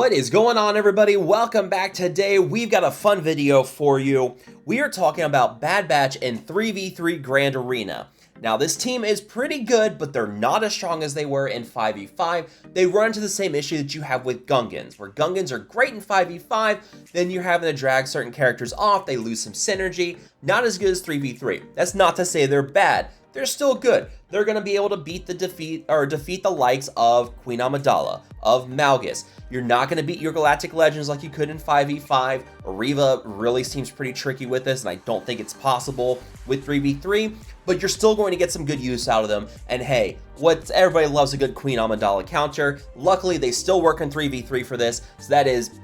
What is going on, everybody? Welcome back. Today we've got a fun video for you. We are talking about Bad Batch in 3v3 Grand Arena. Now this team is pretty good, but they're not as strong as they were in 5v5. They run into the same issue that you have with Gungans, where Gungans are great in 5v5, then you're having to drag certain characters off, they lose some synergy, not as good as 3v3. That's not to say they're bad. They're still good. They're going to be able to defeat the likes of Queen Amidala, of Malgus. You're not going to beat your Galactic Legends like you could in 5v5. Ariva really seems pretty tricky with this, and I don't think it's possible with 3v3, but you're still going to get some good use out of them. And hey, everybody loves a good Queen Amidala counter. Luckily, they still work in 3v3 for this, so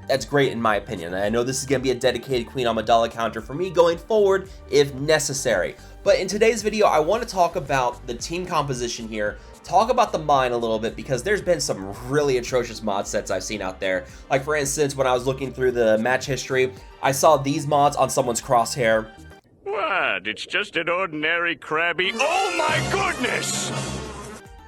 that's great in my opinion. And I know this is going to be a dedicated Queen Amidala counter for me going forward if necessary. But in today's video, I want to talk about the team composition here, talk about the mine a little bit, because there's been some really atrocious mod sets I've seen out there. Like for instance, when I was looking through the match history, I saw these mods on someone's crosshair. What? It's just an ordinary crabby. Oh my goodness!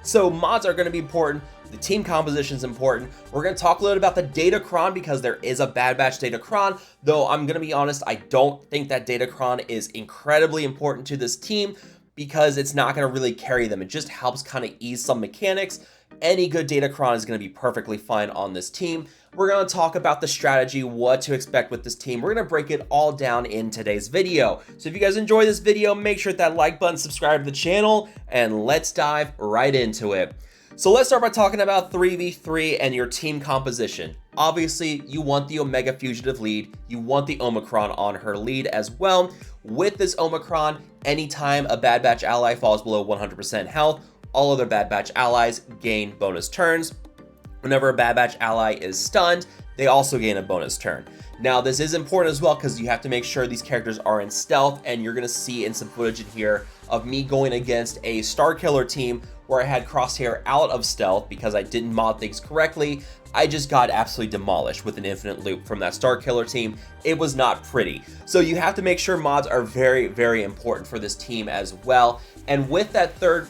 So mods are going to be important. The team composition is important. We're going to talk a little about the datacron because there is a Bad Batch datacron, though I'm going to be honest, I don't think that datacron is incredibly important to this team because it's not going to really carry them. It just helps kind of ease some mechanics. Any good datacron is going to be perfectly fine on this team. We're going to talk about the strategy, what to expect with this team. We're going to break it all down in today's video. So if you guys enjoy this video, make sure to hit that like button, subscribe to the channel, and let's dive right into it. So let's start by talking about 3v3 and your team composition. Obviously, you want the Omega Fugitive lead. You want the Omicron on her lead as well. With this Omicron, anytime a Bad Batch ally falls below 100% health, all other Bad Batch allies gain bonus turns. Whenever a Bad Batch ally is stunned, they also gain a bonus turn. Now, this is important as well because you have to make sure these characters are in stealth, and you're going to see in some footage in here of me going against a Star Killer team where I had Crosshair out of stealth because I didn't mod things correctly. I just got absolutely demolished with an infinite loop from that Star Killer team. It was not pretty. So you have to make sure mods are very, very important for this team as well. And with that third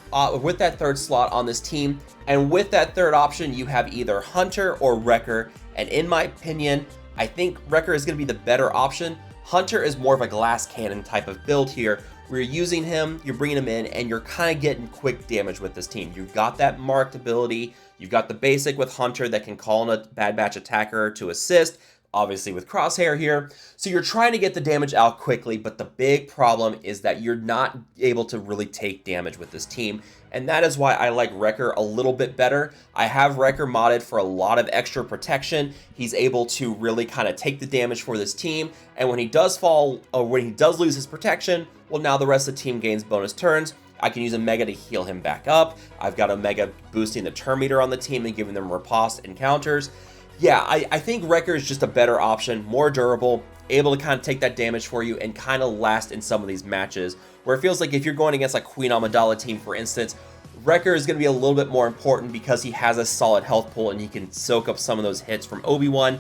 slot on this team, and with that third option, you have either Hunter or Wrecker. And in my opinion, I think Wrecker is going to be the better option. Hunter is more of a glass cannon type of build here, where you're using him, you're bringing him in, and you're kind of getting quick damage with this team. You've got that marked ability, you've got the basic with Hunter that can call in a Bad Batch attacker to assist, obviously with Crosshair here. So you're trying to get the damage out quickly, but the big problem is that you're not able to really take damage with this team. And that is why I like Wrecker a little bit better. I have Wrecker modded for a lot of extra protection. He's able to really kind of take the damage for this team. And when he does fall, or when he does lose his protection, well, now the rest of the team gains bonus turns. I can use Omega to heal him back up. I've got Omega boosting the turn meter on the team and giving them riposte encounters. Yeah, I think Wrecker is just a better option, more durable, able to kind of take that damage for you and kind of last in some of these matches, where it feels like if you're going against like Queen Amidala team, for instance, Wrecker is going to be a little bit more important because he has a solid health pool and he can soak up some of those hits from Obi-Wan.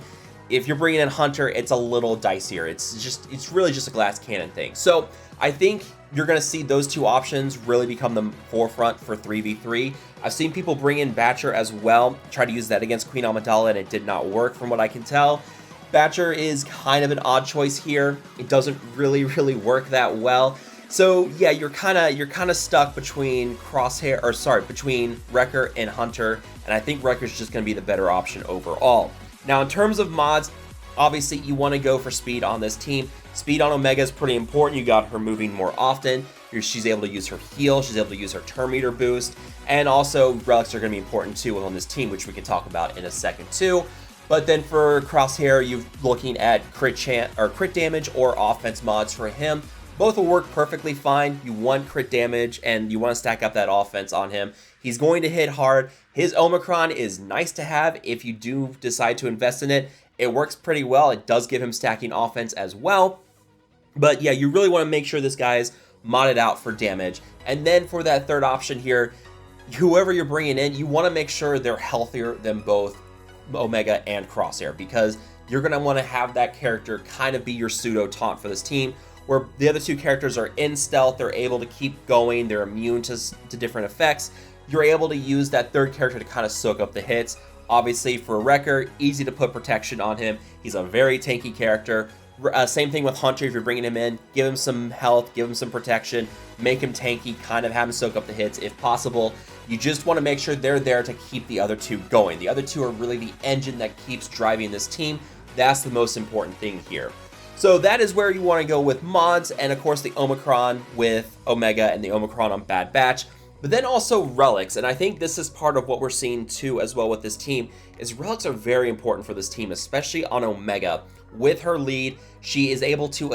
If you're bringing in Hunter, it's a little dicier. It's really just a glass cannon thing. So I think you're going to see those two options really become the forefront for 3v3. I've seen people bring in Batcher as well, try to use that against Queen Amidala, and it did not work from what I can tell. Batcher is kind of an odd choice here. It doesn't really work that well. So yeah, you're kind of stuck between between Wrecker and Hunter, and I think Wrecker's just going to be the better option overall. Now, in terms of mods, obviously you want to go for speed on this team. Speed on Omega is pretty important. You got her moving more often. She's able to use her heal. She's able to use her turn meter boost. And also, relics are going to be important too on this team, which we can talk about in a second too. But then for Crosshair, you're looking at crit damage or offense mods for him. Both will work perfectly fine. You want crit damage and you want to stack up that offense on him. He's going to hit hard. His Omicron is nice to have if you do decide to invest in it. It works pretty well. It does give him stacking offense as well. But yeah, you really want to make sure this guy's modded out for damage. And then for that third option here, whoever you're bringing in, you want to make sure they're healthier than both Omega and Crosshair, because you're going to want to have that character kind of be your pseudo taunt for this team, where the other two characters are in stealth, they're able to keep going, they're immune to different effects. You're able to use that third character to kind of soak up the hits. Obviously, for Wrecker, easy to put protection on him. He's a very tanky character. Same thing with Hunter. If you're bringing him in, give him some health, give him some protection, make him tanky, kind of have him soak up the hits if possible. You just want to make sure they're there to keep the other two going. The other two are really the engine that keeps driving this team. That's the most important thing here. So that is where you want to go with mods, and of course the Omicron with Omega and the Omicron on Bad Batch. But then also relics, and I think this is part of what we're seeing too as well with this team, is relics are very important for this team, especially on Omega. With her lead, she is able to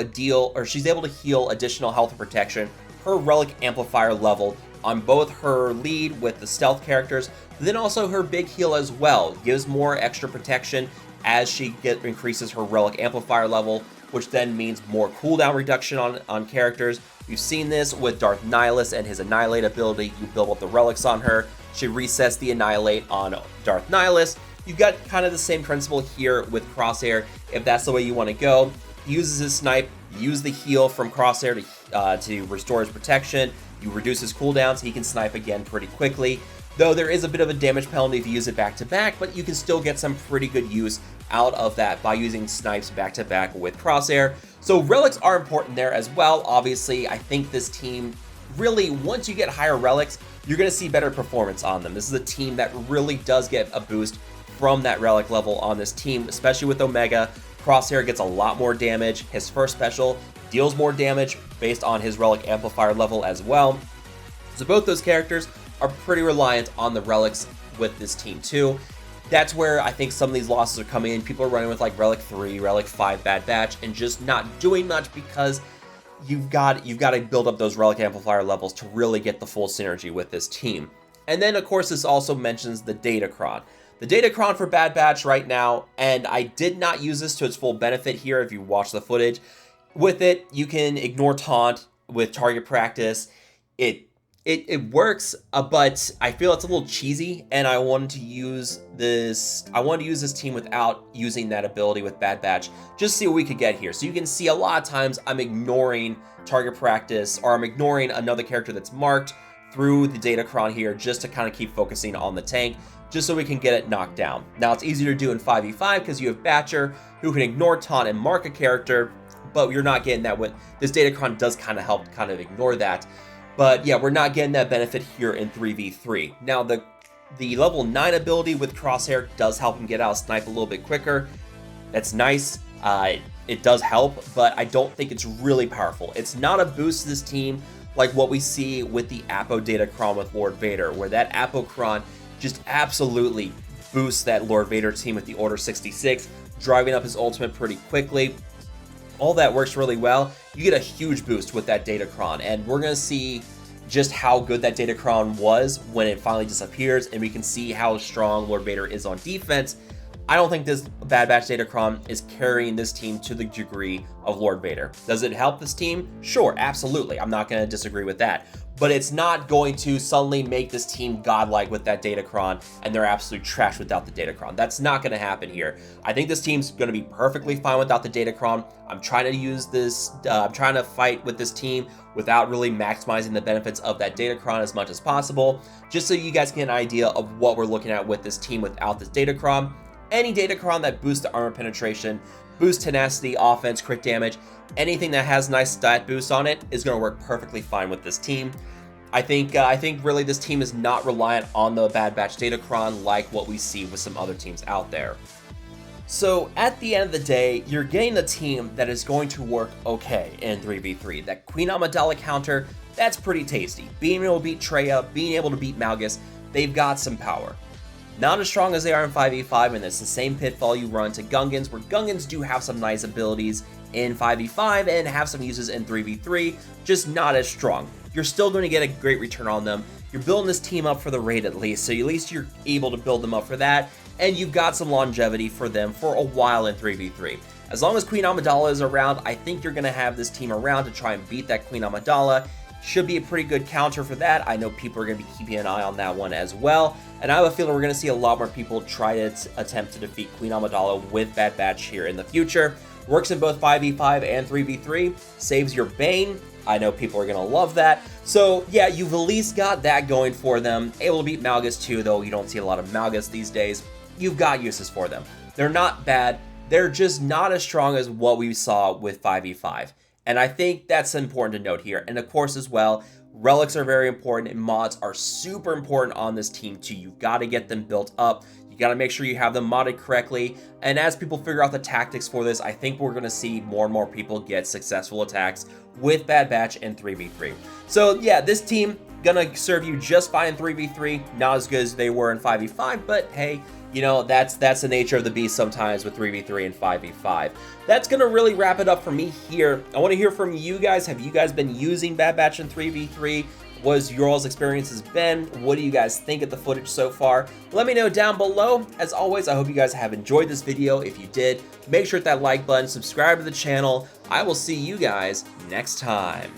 she's able to heal additional health and protection. Her relic amplifier level on both her lead with the stealth characters, but then also her big heal as well. Gives more extra protection as she increases her relic amplifier level, which then means more cooldown reduction on characters. We've seen this with Darth Nihilus and his Annihilate ability. You build up the relics on her. She resets the Annihilate on Darth Nihilus. You've got kind of the same principle here with Crosshair. If that's the way you want to go, he uses his snipe, use the heal from Crosshair to restore his protection. You reduce his cooldowns, he can snipe again pretty quickly. Though there is a bit of a damage penalty if you use it back to back, but you can still get some pretty good use out of that by using snipes back to back with Crosshair. So relics are important there as well. Obviously, I think this team really, once you get higher relics, you're going to see better performance on them. This is a team that really does get a boost from that relic level on this team, especially with Omega. Crosshair gets a lot more damage. His first special deals more damage based on his relic amplifier level as well. So both those characters are pretty reliant on the relics with this team too. That's where I think some of these losses are coming in. People are running with like Relic 3, Relic 5 Bad Batch and just not doing much because you've got to build up those relic amplifier levels to really get the full synergy with this team. And then of course this also mentions the datacron. The datacron for Bad Batch right now, and I did not use this to its full benefit here if you watch the footage. With it, you can ignore taunt with target practice. It works, but I feel it's a little cheesy, and I wanted to use this team without using that ability with Bad Batch, just to see what we could get here. So you can see a lot of times I'm ignoring target practice, or I'm ignoring another character that's marked through the datacron here, just to kind of keep focusing on the tank, just so we can get it knocked down. Now it's easier to do in 5v5 because you have Batcher, who can ignore taunt and mark a character, but you're not getting that with this datacron. Does kind of help kind of ignore that. But yeah, we're not getting that benefit here in 3v3. Now, the level 9 ability with Crosshair does help him get out of snipe a little bit quicker. That's nice. It does help, but I don't think it's really powerful. It's not a boost to this team like what we see with the Apo Datacron with Lord Vader, where that Apocron just absolutely boosts that Lord Vader team with the Order 66, driving up his ultimate pretty quickly. All that works really well. You get a huge boost with that datacron, and we're going to see just how good that datacron was when it finally disappears, and we can see how strong Lord Vader is on defense. I don't think this Bad Batch datacron is carrying this team to the degree of Lord Vader. Does it help this team? Sure, absolutely. I'm not going to disagree with that. But it's not going to suddenly make this team godlike with that datacron and they're absolute trash without the datacron. That's not going to happen here. I think this team's going to be perfectly fine without the datacron. I'm trying to use this, I'm trying to fight with this team without really maximizing the benefits of that datacron as much as possible, just so you guys get an idea of what we're looking at with this team without this datacron. Any datacron that boosts the armor penetration, boosts tenacity, offense, crit damage, anything that has nice stat boosts on it is going to work perfectly fine with this team. I think really this team is not reliant on the Bad Batch datacron like what we see with some other teams out there. So at the end of the day, you're getting a team that is going to work okay in 3v3. That Queen Amidala counter, that's pretty tasty. Being able to beat Traya, being able to beat Malgus, they've got some power. Not as strong as they are in 5v5, and it's the same pitfall you run to Gungans, where Gungans do have some nice abilities in 5v5 and have some uses in 3v3, just not as strong. You're still going to get a great return on them. You're building this team up for the raid at least, so at least you're able to build them up for that, and you've got some longevity for them for a while in 3v3. As long as Queen Amidala is around, I think you're going to have this team around to try and beat that Queen Amidala. Should be a pretty good counter for that. I know people are going to be keeping an eye on that one as well. And I have a feeling we're going to see a lot more people try to attempt to defeat Queen Amidala with Bad Batch here in the future. Works in both 5v5 and 3v3. Saves your Bane. I know people are going to love that. So yeah, you've at least got that going for them. Able to beat Malgus too, though you don't see a lot of Malgus these days. you've got uses for them. They're not bad. They're just not as strong as what we saw with 5v5. And I think that's important to note here. And of course as well, relics are very important and mods are super important on this team too. You've got to get them built up. You got to make sure you have them modded correctly. And as people figure out the tactics for this, I think we're going to see more and more people get successful attacks with Bad Batch and 3v3. So yeah, this team gonna serve you just fine in 3v3. Not as good as they were in 5v5, but hey, you know, that's the nature of the beast sometimes with 3v3 and 5v5. That's going to really wrap it up for me here. I want to hear from you guys. Have you guys been using Bad Batch in 3v3? What has your all's experiences been? What do you guys think of the footage so far? Let me know down below. As always, I hope you guys have enjoyed this video. If you did, make sure to hit that like button, subscribe to the channel. I will see you guys next time.